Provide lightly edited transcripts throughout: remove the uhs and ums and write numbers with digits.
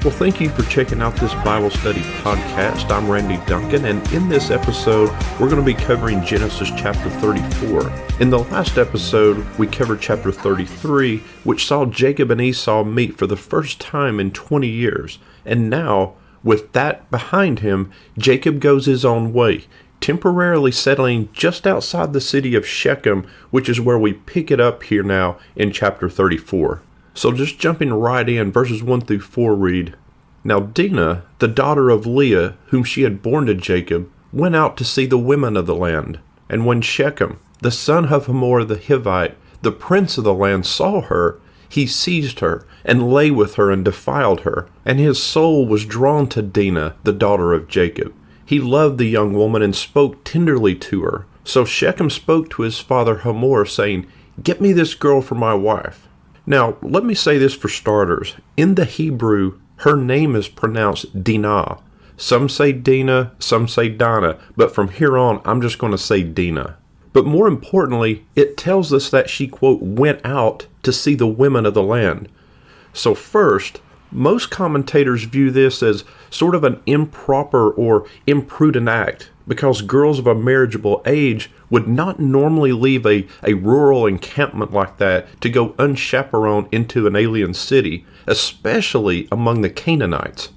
Well, thank you for checking out this Bible study podcast. I'm Randy Duncan, and in this episode, we're going to be covering Genesis chapter 34. In the last episode, we covered chapter 33, which saw Jacob and Esau meet for the first time in 20 years. And now, with that behind him, Jacob goes his own way, temporarily settling just outside the city of Shechem, which is where we pick it up here now in chapter 34. So just jumping right in, verses 1 through 4 read, Now Dinah, the daughter of Leah, whom she had borne to Jacob, went out to see the women of the land. And when Shechem, the son of Hamor the Hivite, the prince of the land, saw her, he seized her, and lay with her, and defiled her. And his soul was drawn to Dinah, the daughter of Jacob. He loved the young woman, and spoke tenderly to her. So Shechem spoke to his father Hamor, saying, Get me this girl for my wife. Now, let me say this for starters. In the Hebrew, her name is pronounced Dinah. Some say Dinah, some say Dinah, but from here on, I'm just going to say Dinah. But more importantly, it tells us that she, quote, went out to see the women of the land. So first, most commentators view this as sort of an improper or imprudent act, because girls of a marriageable age would not normally leave a rural encampment like that to go unchaperoned into an alien city, especially among the Canaanites.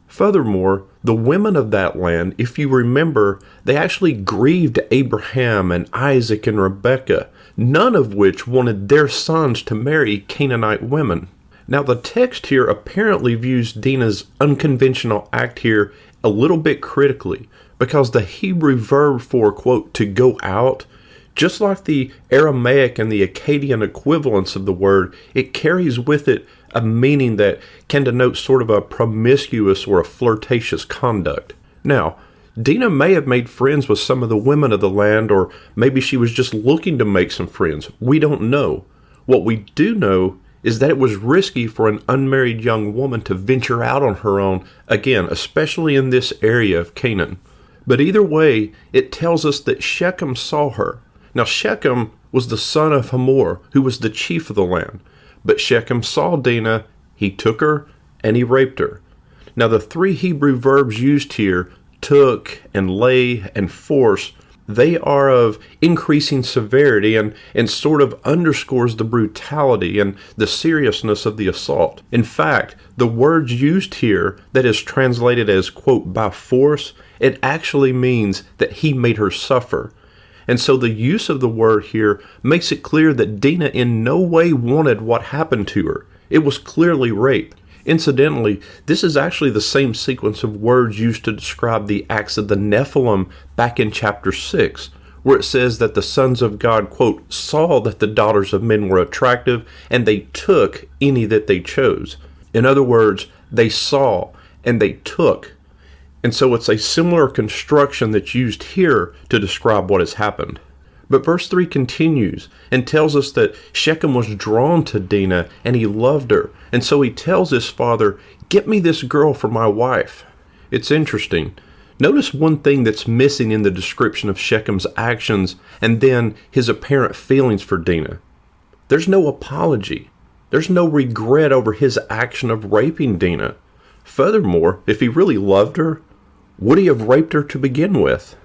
Furthermore, the women of that land, if you remember, they actually grieved Abraham and Isaac and Rebekah, none of which wanted their sons to marry Canaanite women. Now, the text here apparently views Dinah's unconventional act here a little bit critically, because the Hebrew verb for, quote, to go out, just like the Aramaic and the Akkadian equivalents of the word, it carries with it a meaning that can denote sort of a promiscuous or a flirtatious conduct. Now, Dinah may have made friends with some of the women of the land, or maybe she was just looking to make some friends. We don't know. What we do know is that it was risky for an unmarried young woman to venture out on her own, again, especially in this area of Canaan. But either way, it tells us that Shechem saw her. Now, Shechem was the son of Hamor, who was the chief of the land. But Shechem saw Dinah, he took her, and he raped her. Now, the three Hebrew verbs used here, took and lay and force, they are of increasing severity and sort of underscores the brutality and the seriousness of the assault. In fact, the words used here that is translated as, quote, by force, it actually means that he made her suffer. And so the use of the word here makes it clear that Dinah in no way wanted what happened to her. It was clearly rape. Incidentally, this is actually the same sequence of words used to describe the acts of the Nephilim back in chapter 6, where it says that the sons of God, quote, saw that the daughters of men were attractive, and they took any that they chose. In other words, they saw and they took. And so it's a similar construction that's used here to describe what has happened. But verse 3 continues and tells us that Shechem was drawn to Dinah and he loved her. And so he tells his father, Get me this girl for my wife. It's interesting. Notice one thing that's missing in the description of Shechem's actions and then his apparent feelings for Dinah. There's no apology. There's no regret over his action of raping Dinah. Furthermore, if he really loved her, would he have raped her to begin with?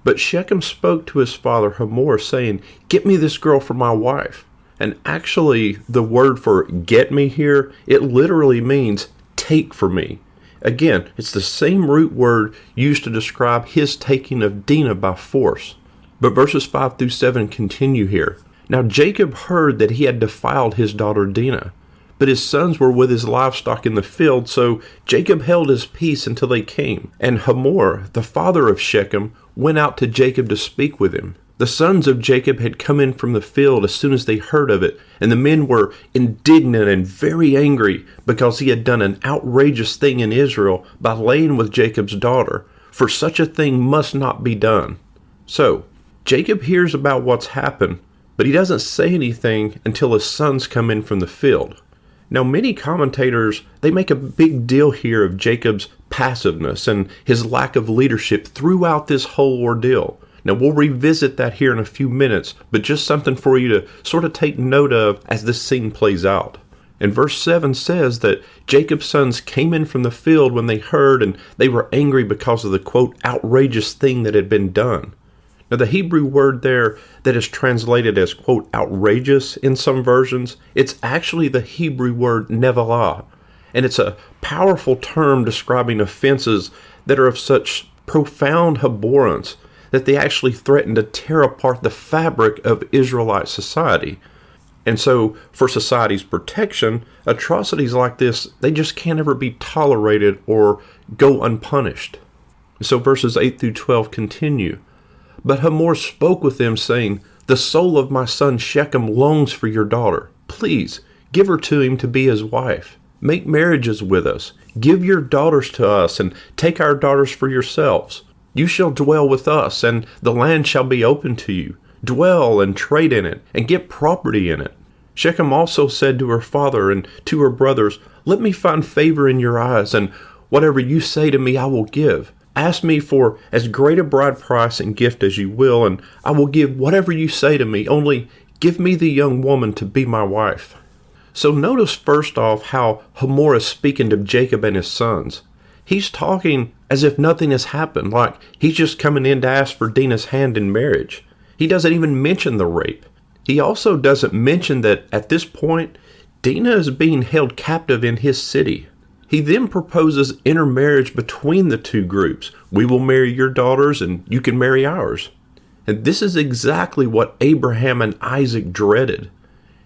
But Shechem spoke to his father Hamor, saying, Get me this girl for my wife. And actually, the word for get me here, it literally means take for me. Again, it's the same root word used to describe his taking of Dinah by force. But verses 5 through 7 continue here. Now Jacob heard that he had defiled his daughter Dinah, but his sons were with his livestock in the field, so Jacob held his peace until they came. And Hamor, the father of Shechem, went out to Jacob to speak with him. The sons of Jacob had come in from the field as soon as they heard of it, and the men were indignant and very angry because he had done an outrageous thing in Israel by laying with Jacob's daughter, for such a thing must not be done. So, Jacob hears about what's happened, but he doesn't say anything until his sons come in from the field. Now, many commentators, they make a big deal here of Jacob's passiveness and his lack of leadership throughout this whole ordeal. Now, we'll revisit that here in a few minutes, but just something for you to sort of take note of as this scene plays out. And verse 7 says that Jacob's sons came in from the field when they heard, and they were angry because of the, quote, outrageous thing that had been done. Now, the Hebrew word there that is translated as, quote, outrageous in some versions, it's actually the Hebrew word nevalah. And it's a powerful term describing offenses that are of such profound abhorrence that they actually threaten to tear apart the fabric of Israelite society. And so, for society's protection, atrocities like this, they just can't ever be tolerated or go unpunished. So verses 8 through 12 continue. But Hamor spoke with them, saying, the soul of my son Shechem longs for your daughter. Please, give her to him to be his wife. Make marriages with us. Give your daughters to us, and take our daughters for yourselves. You shall dwell with us, and the land shall be open to you. Dwell and trade in it, and get property in it. Shechem also said to her father and to her brothers, let me find favor in your eyes, and whatever you say to me I will give. Ask me for as great a bride price and gift as you will, and I will give whatever you say to me, only give me the young woman to be my wife. So notice first off how Hamor is speaking to Jacob and his sons. He's talking as if nothing has happened, like he's just coming in to ask for Dinah's hand in marriage. He doesn't even mention the rape. He also doesn't mention that at this point, Dinah is being held captive in his city. He then proposes intermarriage between the two groups. We will marry your daughters and you can marry ours. And this is exactly what Abraham and Isaac dreaded.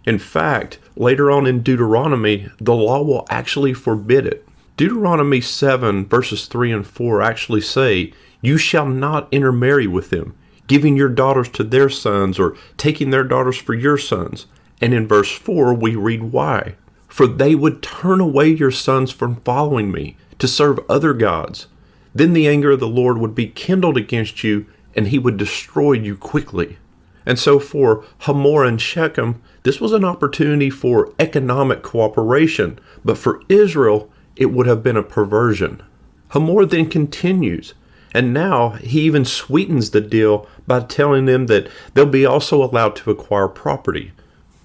In fact, later on in Deuteronomy, the law will actually forbid it. Deuteronomy 7 verses 3 and 4 actually say, you shall not intermarry with them, giving your daughters to their sons or taking their daughters for your sons. And in verse 4 we read why. For they would turn away your sons from following me to serve other gods. Then the anger of the Lord would be kindled against you, and he would destroy you quickly. And so for Hamor and Shechem, this was an opportunity for economic cooperation, but for Israel, it would have been a perversion. Hamor then continues, and now he even sweetens the deal by telling them that they'll be also allowed to acquire property.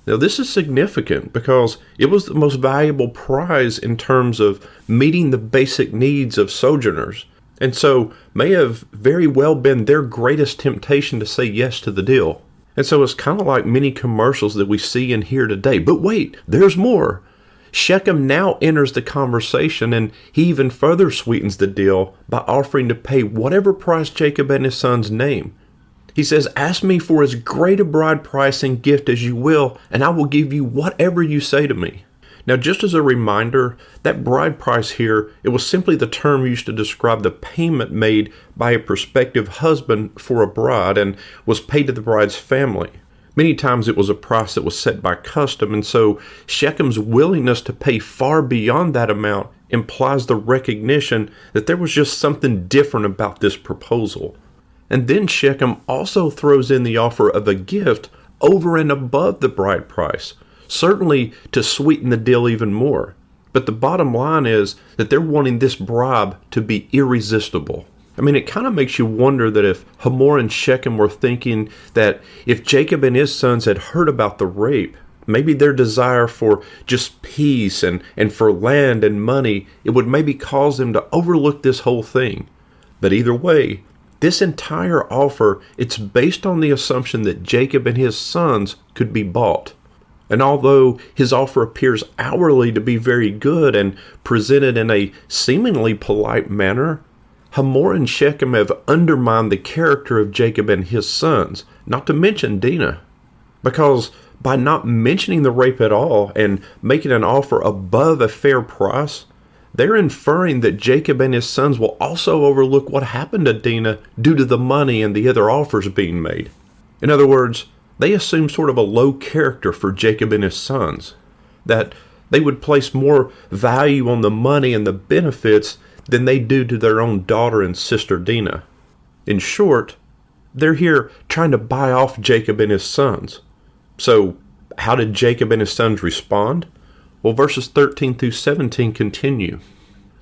Now this is significant because it was the most valuable prize in terms of meeting the basic needs of sojourners, and so may have very well been their greatest temptation to say yes to the deal. And so it's kind of like many commercials that we see and hear today. But wait, there's more. Shechem now enters the conversation, and he even further sweetens the deal by offering to pay whatever price Jacob and his sons name. He says, ask me for as great a bride price and gift as you will, and I will give you whatever you say to me. Now, just as a reminder, that bride price here, it was simply the term used to describe the payment made by a prospective husband for a bride and was paid to the bride's family. Many times it was a price that was set by custom, and so Shechem's willingness to pay far beyond that amount implies the recognition that there was just something different about this proposal. And then Shechem also throws in the offer of a gift over and above the bride price, certainly to sweeten the deal even more. But the bottom line is that they're wanting this bribe to be irresistible. I mean, it kind of makes you wonder that if Hamor and Shechem were thinking that if Jacob and his sons had heard about the rape, maybe their desire for just peace and for land and money, it would maybe cause them to overlook this whole thing. But either way, this entire offer, it's based on the assumption that Jacob and his sons could be bought. And although his offer appears outwardly to be very good and presented in a seemingly polite manner, Hamor and Shechem have undermined the character of Jacob and his sons, not to mention Dinah. Because by not mentioning the rape at all and making an offer above a fair price, they're inferring that Jacob and his sons will also overlook what happened to Dinah due to the money and the other offers being made. In other words, they assume sort of a low character for Jacob and his sons, that they would place more value on the money and the benefits than they do to their own daughter and sister Dinah. In short, they're here trying to buy off Jacob and his sons. So, how did Jacob and his sons respond? Well, verses 13 through 17 continue.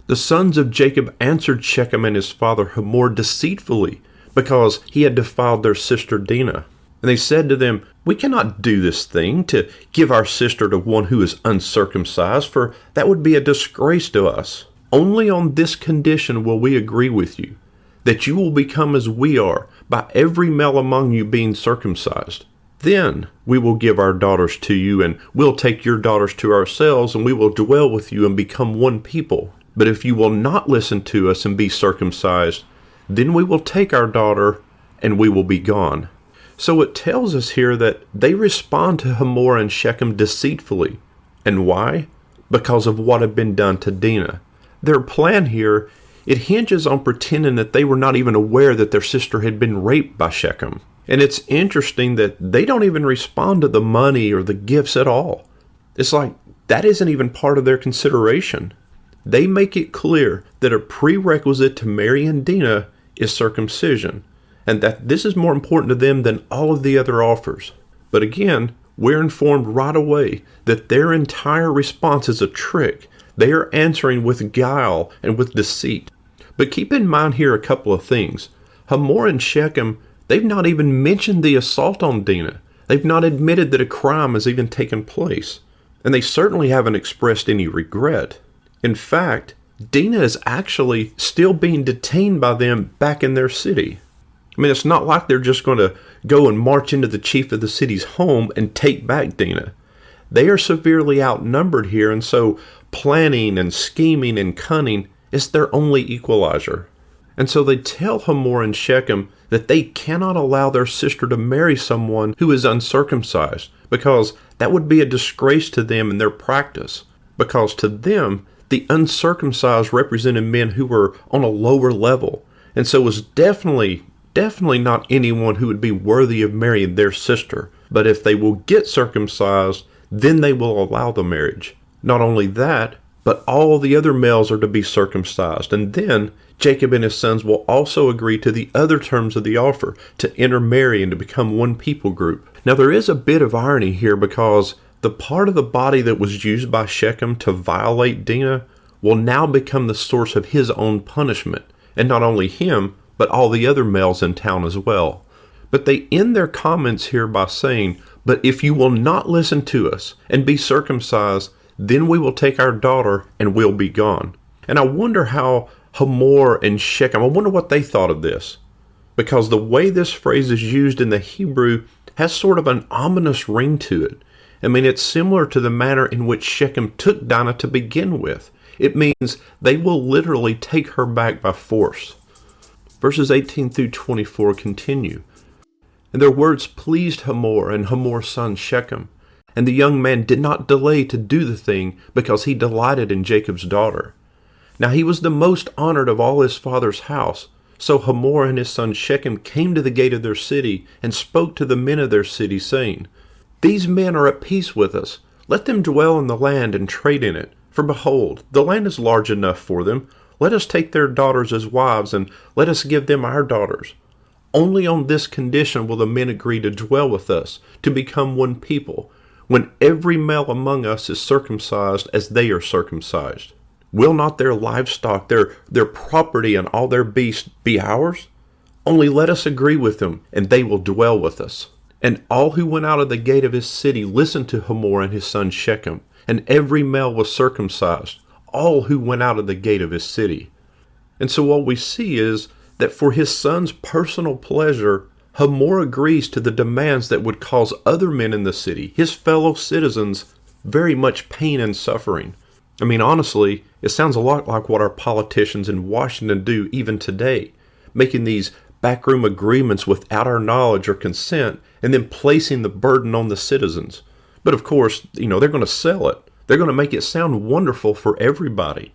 The sons of Jacob answered Shechem and his father Hamor deceitfully, because he had defiled their sister Dinah. And they said to them, "We cannot do this thing to give our sister to one who is uncircumcised, for that would be a disgrace to us. Only on this condition will we agree with you, that you will become as we are, by every male among you being circumcised. Then we will give our daughters to you, and we'll take your daughters to ourselves, and we will dwell with you and become one people. But if you will not listen to us and be circumcised, then we will take our daughter, and we will be gone." So it tells us here that they respond to Hamor and Shechem deceitfully. And why? Because of what had been done to Dinah. Their plan here, it hinges on pretending that they were not even aware that their sister had been raped by Shechem. And it's interesting that they don't even respond to the money or the gifts at all. It's like that isn't even part of their consideration. They make it clear that a prerequisite to marrying Dinah is circumcision, and that this is more important to them than all of the other offers. But again, we're informed right away that their entire response is a trick. They are answering with guile and with deceit. But keep in mind here a couple of things. Hamor and Shechem, they've not even mentioned the assault on Dinah. They've not admitted that a crime has even taken place. And they certainly haven't expressed any regret. In fact, Dinah is actually still being detained by them back in their city. I mean, it's not like they're just going to go and march into the chief of the city's home and take back Dinah. They are severely outnumbered here, and so planning and scheming and cunning is their only equalizer. And so they tell Hamor and Shechem that they cannot allow their sister to marry someone who is uncircumcised, because that would be a disgrace to them in their practice. Because to them, the uncircumcised represented men who were on a lower level, and so was definitely not anyone who would be worthy of marrying their sister. But if they will get circumcised, then they will allow the marriage. Not only that, but all the other males are to be circumcised. And then Jacob and his sons will also agree to the other terms of the offer, to intermarry and to become one people group. Now there is a bit of irony here, because the part of the body that was used by Shechem to violate Dinah will now become the source of his own punishment. And not only him, but all the other males in town as well. But they end their comments here by saying, "But if you will not listen to us and be circumcised, then we will take our daughter and we'll be gone." And I wonder how Hamor and Shechem, I wonder what they thought of this. Because the way this phrase is used in the Hebrew has sort of an ominous ring to it. I mean, it's similar to the manner in which Shechem took Dinah to begin with. It means they will literally take her back by force. Verses 18 through 24 continue. "And their words pleased Hamor and Hamor's son Shechem. And the young man did not delay to do the thing, because he delighted in Jacob's daughter. Now he was the most honored of all his father's house. So Hamor and his son Shechem came to the gate of their city, and spoke to the men of their city, saying, 'These men are at peace with us. Let them dwell in the land and trade in it. For behold, the land is large enough for them. Let us take their daughters as wives, and let us give them our daughters. Only on this condition will the men agree to dwell with us, to become one people, when every male among us is circumcised as they are circumcised. Will not their livestock, their property, and all their beasts be ours? Only let us agree with them, and they will dwell with us.' And all who went out of the gate of his city listened to Hamor and his son Shechem, and every male was circumcised, all who went out of the gate of his city." And so what we see is that for his son's personal pleasure, Hamor agrees to the demands that would cause other men in the city, his fellow citizens, very much pain and suffering. I mean, honestly, it sounds a lot like what our politicians in Washington do even today, making these backroom agreements without our knowledge or consent, and then placing the burden on the citizens. But of course, they're going to sell it. They're going to make it sound wonderful for everybody.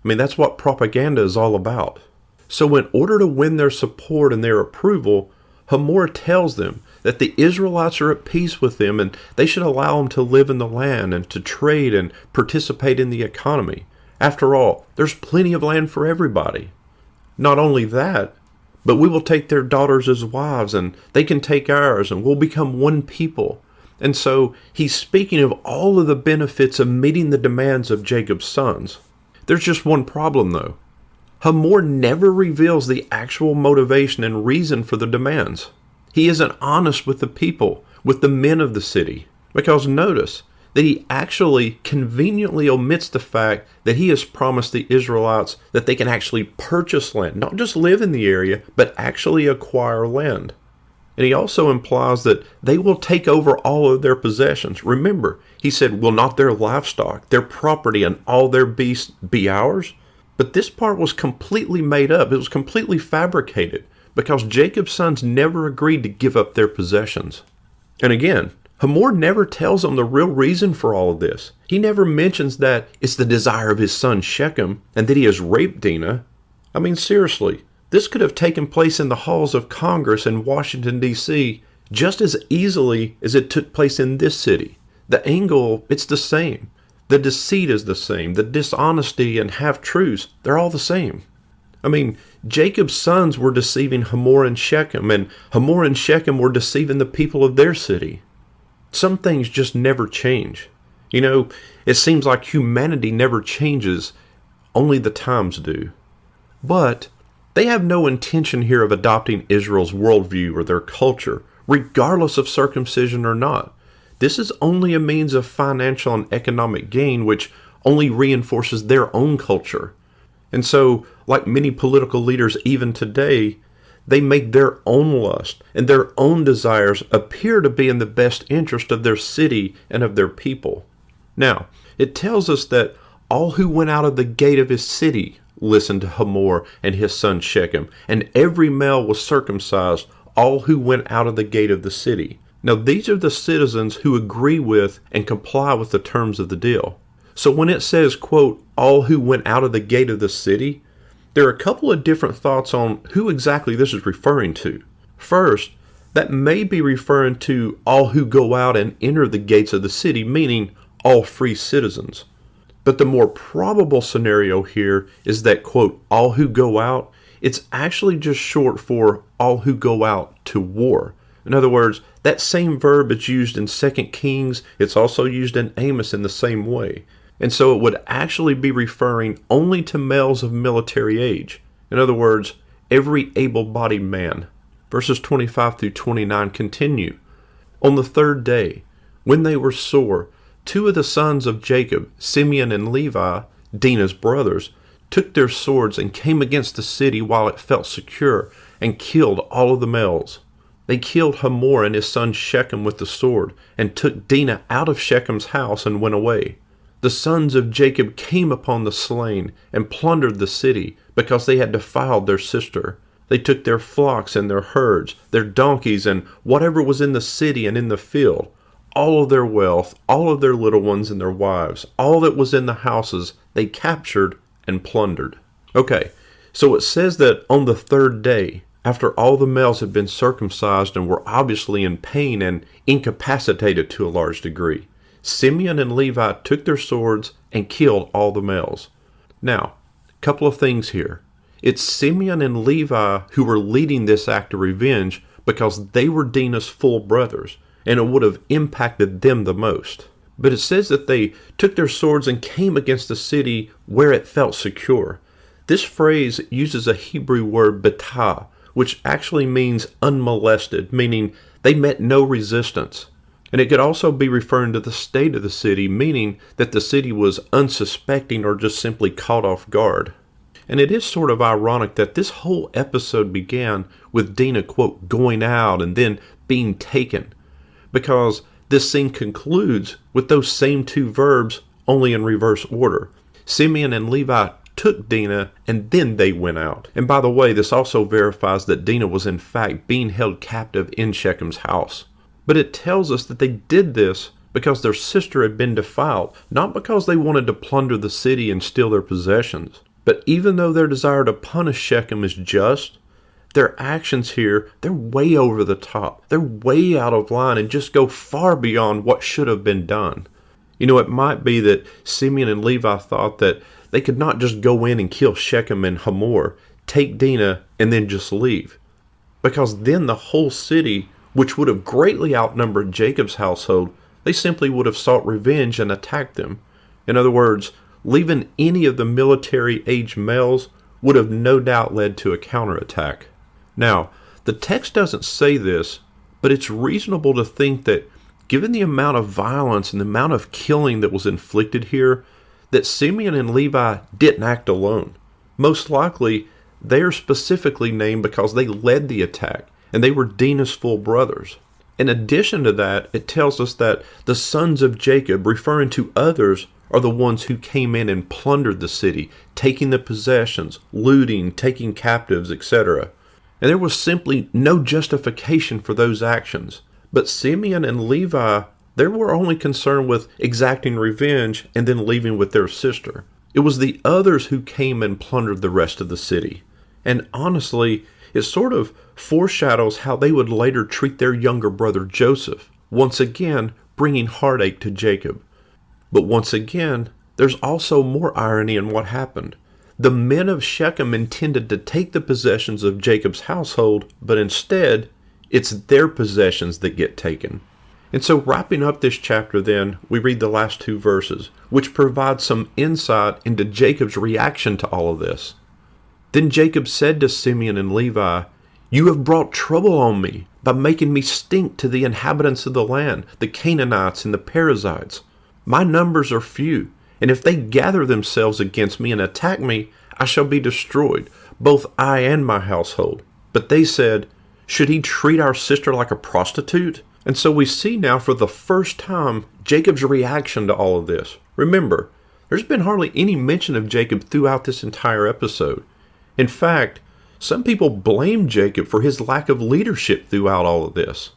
I mean, that's what propaganda is all about. So in order to win their support and their approval, Hamor tells them that the Israelites are at peace with them, and they should allow them to live in the land and to trade and participate in the economy. After all, there's plenty of land for everybody. Not only that, but we will take their daughters as wives, and they can take ours, and we'll become one people. And so he's speaking of all of the benefits of meeting the demands of Jacob's sons. There's just one problem, though. Hamor never reveals the actual motivation and reason for the demands. He isn't honest with the people, with the men of the city. Because notice that he actually conveniently omits the fact that he has promised the Israelites that they can actually purchase land, not just live in the area, but actually acquire land. And he also implies that they will take over all of their possessions. Remember, he said, will not their livestock, their property, and all their beasts be ours? But this part was completely made up. It was completely fabricated because Jacob's sons never agreed to give up their possessions. And again, Hamor never tells them the real reason for all of this. He never mentions that it's the desire of his son Shechem and that he has raped Dinah. I mean, seriously, this could have taken place in the halls of Congress in Washington, D.C. just as easily as it took place in this city. The angle, it's the same. The deceit is the same. The dishonesty and half-truths, they're all the same. I mean, Jacob's sons were deceiving Hamor and Shechem, and Hamor and Shechem were deceiving the people of their city. Some things just never change. You know, it seems like humanity never changes, only the times do. But they have no intention here of adopting Israel's worldview or their culture, regardless of circumcision or not. This is only a means of financial and economic gain, which only reinforces their own culture. And so, like many political leaders even today, they make their own lust and their own desires appear to be in the best interest of their city and of their people. Now, it tells us that all who went out of the gate of his city listened to Hamor and his son Shechem, and every male was circumcised, all who went out of the gate of the city. Now, these are the citizens who agree with and comply with the terms of the deal. So when it says, quote, all who went out of the gate of the city, there are a couple of different thoughts on who exactly this is referring to. First, that may be referring to all who go out and enter the gates of the city, meaning all free citizens. But the more probable scenario here is that, quote, all who go out, it's actually just short for all who go out to war. In other words, that same verb is used in 2 Kings. It's also used in Amos in the same way. And so it would actually be referring only to males of military age. In other words, every able-bodied man. Verses 25 through 29 continue. On the third day, when they were sore, two of the sons of Jacob, Simeon and Levi, Dinah's brothers, took their swords and came against the city while it felt secure, and killed all of the males. They killed Hamor and his son Shechem with the sword, and took Dinah out of Shechem's house and went away. The sons of Jacob came upon the slain and plundered the city, because they had defiled their sister. They took their flocks and their herds, their donkeys, and whatever was in the city and in the field, all of their wealth, all of their little ones and their wives, all that was in the houses, they captured and plundered. Okay, so it says that on the third day, after all the males had been circumcised and were obviously in pain and incapacitated to a large degree, Simeon and Levi took their swords and killed all the males. Now, a couple of things here. It's Simeon and Levi who were leading this act of revenge because they were Dinah's full brothers, and it would have impacted them the most. But it says that they took their swords and came against the city where it felt secure. This phrase uses a Hebrew word betah, which actually means unmolested, meaning they met no resistance. And it could also be referring to the state of the city, meaning that the city was unsuspecting or just simply caught off guard. And it is sort of ironic that this whole episode began with Dinah, quote, going out and then being taken, because this scene concludes with those same two verbs, only in reverse order. Simeon and Levi took Dinah, and then they went out. And by the way, this also verifies that Dinah was in fact being held captive in Shechem's house. But it tells us that they did this because their sister had been defiled, not because they wanted to plunder the city and steal their possessions. But even though their desire to punish Shechem is just, their actions here, they're way over the top. They're way out of line and just go far beyond what should have been done. You know, it might be that Simeon and Levi thought that they could not just go in and kill Shechem and Hamor, take Dinah, and then just leave. Because then the whole city, which would have greatly outnumbered Jacob's household, they simply would have sought revenge and attacked them. In other words, leaving any of the military-age males would have no doubt led to a counterattack. Now, the text doesn't say this, But it's reasonable to think that given the amount of violence and the amount of killing that was inflicted here, that Simeon and Levi didn't act alone. Most likely, they are specifically named because they led the attack, and they were Dinah's full brothers. In addition to that, it tells us that the sons of Jacob, referring to others, are the ones who came in and plundered the city, taking the possessions, looting, taking captives, etc. And there was simply no justification for those actions. But Simeon and Levi, they were only concerned with exacting revenge and then leaving with their sister. It was the others who came and plundered the rest of the city. And honestly, it sort of foreshadows how they would later treat their younger brother Joseph, once again bringing heartache to Jacob. But once again, there's also more irony in what happened. The men of Shechem intended to take the possessions of Jacob's household, but instead, it's their possessions that get taken. And so wrapping up this chapter then, we read the last 2 verses, which provide some insight into Jacob's reaction to all of this. Then Jacob said to Simeon and Levi, "You have brought trouble on me by making me stink to the inhabitants of the land, the Canaanites and the Perizzites. My numbers are few, and if they gather themselves against me and attack me, I shall be destroyed, both I and my household." But they said, "Should he treat our sister like a prostitute?" And so we see now for the first time Jacob's reaction to all of this. Remember, there's been hardly any mention of Jacob throughout this entire episode. In fact, some people blame Jacob for his lack of leadership throughout all of this.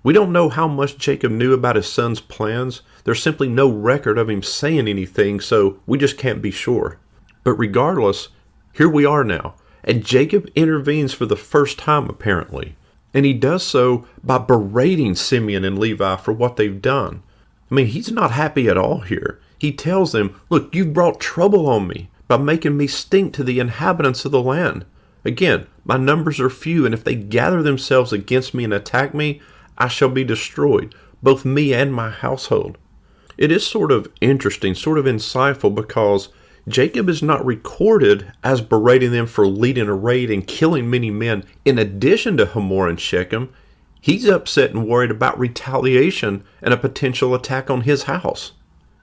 We don't know how much Jacob knew about his son's plans. There's simply no record of him saying anything, so we just can't be sure. But regardless, here we are now, and Jacob intervenes for the first time apparently. And he does so by berating Simeon and Levi for what they've done. I mean, he's not happy at all here. He tells them, "Look, you've brought trouble on me by making me stink to the inhabitants of the land. Again, my numbers are few, and if they gather themselves against me and attack me, I shall be destroyed, both me and my household." It is sort of interesting, sort of insightful, because Jacob is not recorded as berating them for leading a raid and killing many men. In addition to Hamor and Shechem, he's upset and worried about retaliation and a potential attack on his house.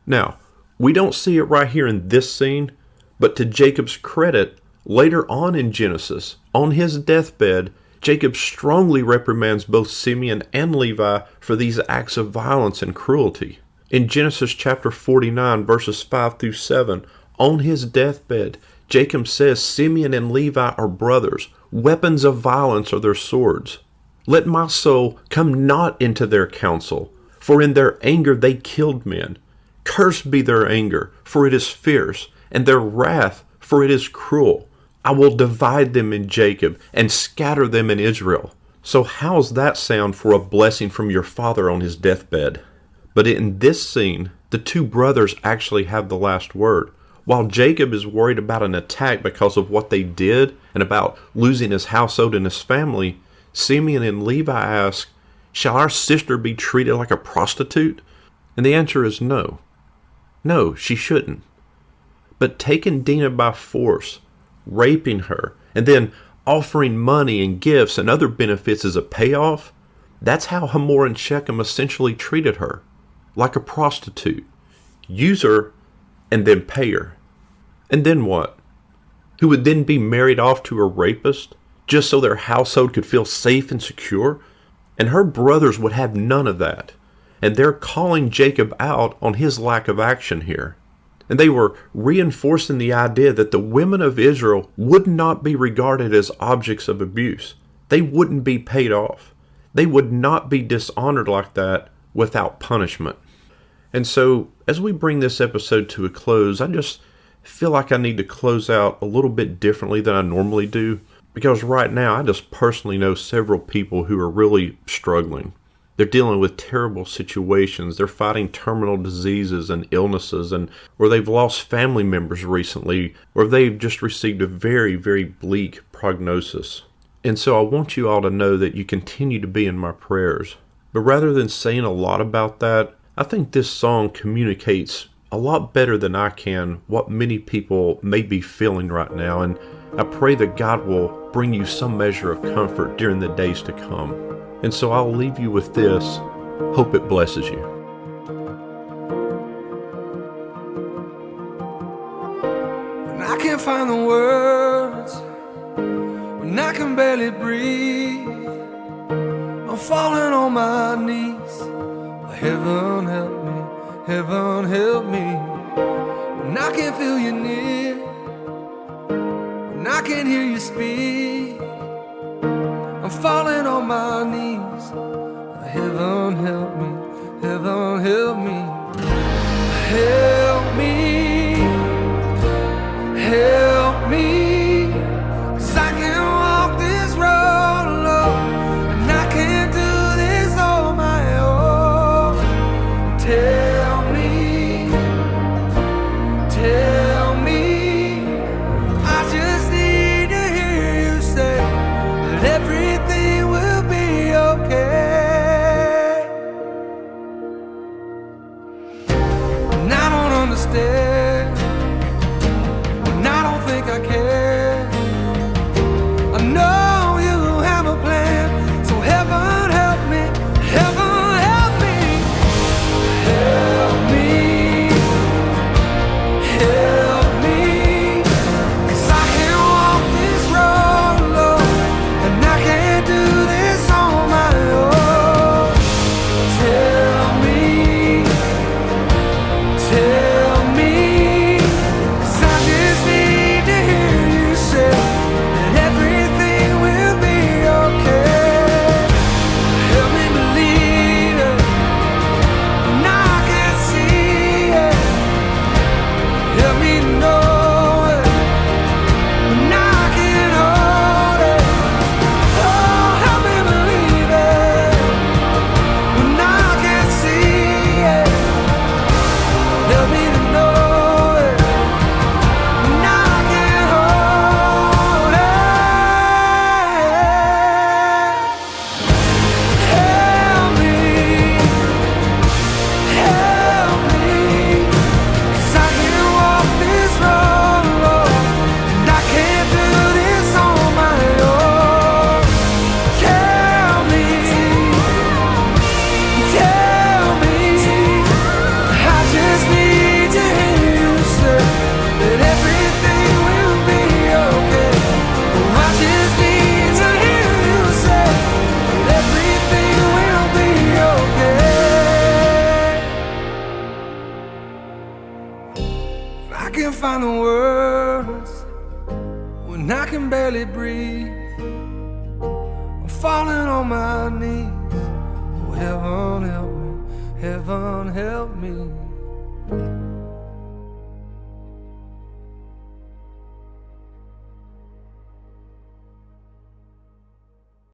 Now, we don't see it right here in this scene, but to Jacob's credit, later on in Genesis, on his deathbed, Jacob strongly reprimands both Simeon and Levi for these acts of violence and cruelty. In Genesis chapter 49, verses 5 through 7, on his deathbed, Jacob says Simeon and Levi are brothers. Weapons of violence are their swords. Let my soul come not into their counsel, for in their anger they killed men. Cursed be their anger, for it is fierce, and their wrath, for it is cruel. I will divide them in Jacob and scatter them in Israel. So how's that sound for a blessing from your father on his deathbed? But in this scene, the 2 brothers actually have the last word. While Jacob is worried about an attack because of what they did and about losing his household and his family, Simeon and Levi ask, "Shall our sister be treated like a prostitute?" And the answer is no. No, she shouldn't. But taking Dinah by force, raping her, and then offering money and gifts and other benefits as a payoff, that's how Hamor and Shechem essentially treated her. Like a prostitute. Use her and then pay her. And then what? Who would then be married off to a rapist just so their household could feel safe and secure? And her brothers would have none of that. And they're calling Jacob out on his lack of action here. And they were reinforcing the idea that the women of Israel would not be regarded as objects of abuse. They wouldn't be paid off. They would not be dishonored like that without punishment. And so, as we bring this episode to a close, I just feel like I need to close out a little bit differently than I normally do, because right now I just personally know several people who are really struggling. They're dealing with terrible situations. They're fighting terminal diseases and illnesses, or they've lost family members recently, or they've just received a very, very bleak prognosis. And so I want you all to know that you continue to be in my prayers. But rather than saying a lot about that, I think this song communicates a lot better than I can what many people may be feeling right now, and I pray that God will bring you some measure of comfort during the days to come. And so I'll leave you with this. Hope it blesses you. When I can't find the words, when I can barely breathe, I'm falling on my knees. Heaven help me, heaven help me. When I can't feel you near, when I can't hear you speak, I'm falling on my knees. Heaven help me, heaven help me. Help me, help me, 'cause I can't walk this road alone, and I can't do this on my own. Tell me, I just need to hear you say that everything will be okay. And I don't understand, and I don't think I care. I know you have a plan, so heaven help me, heaven help me. Help me, help me, 'cause I can't walk this road alone, and I can't do this on my own. Tell me, 'cause I just need to hear you say that everything will be okay. Help me believe it when I can't see it. Help me know it when I can't hold it. Oh, help me believe it when I can't see it. Help me to know it when I can't hold it. Help me, 'cause I can't walk this road alone, and I can't do this on my own. Tell me, I just need to hear you say that everything will be okay. Oh, I just need to hear you say that everything will be okay. I can't find the words, when I can barely breathe, I'm falling on my knees. Oh, heaven help me, heaven help me.